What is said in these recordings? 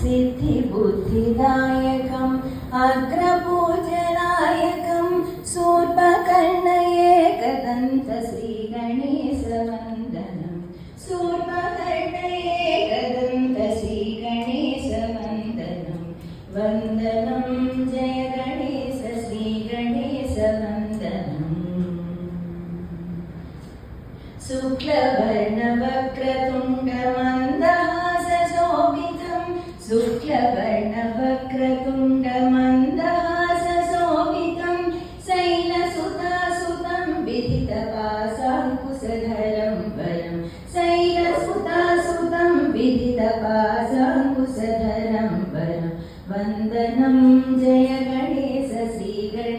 सिद्धिबुद्धिदायकम् अग्रपूजनायकं शूर्पकर्ण एकदन्त श्रीगणेशवन्दनम् शूर्पकर्ण एकदन्त श्रीगणेशवन्दनम् वन्दनं जय गणेश श्रीगणेशवन्दनम् शुक्लवर्णवक्रतुण्डमन्दहासशोभितं शुक्लवर्णवक्रतुण्डमन्दहासशोभितं शैलसुतासुतं विदितपाशाङ्कुशधरं वरं शैलसुतासुतं विदितपाशाङ्कुशधरं वरं वन्दनं जय गणेश श्रीगणेशवन्दनं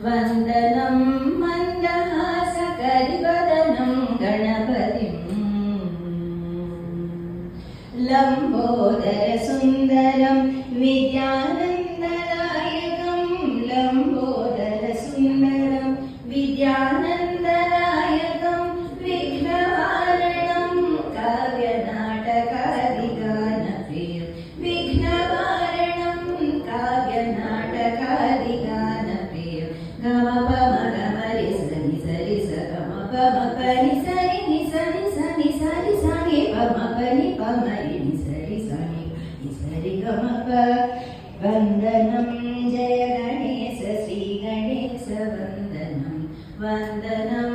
वन्दनं मन्दहासकरिवदनं गणपतिम् लम्बोदरसुन्दरं विद्यानन्ददायकं लम्बोदरसुन्दरं विद्यानन्ददायकं विघ्नवारणं काव्यनाटकादिगानप्रियं विघ्नवारणं काव्यनाटकादिगानप्रियं गमपमगमरि सनि सरि स गमपमपनि सरि नि सनि सनि सरि सनि पमपनि पमरि नि सरि सनि नि सरि गमप वन्दनं जय गणेश श्रीगणेशवन्दनं वन्दनं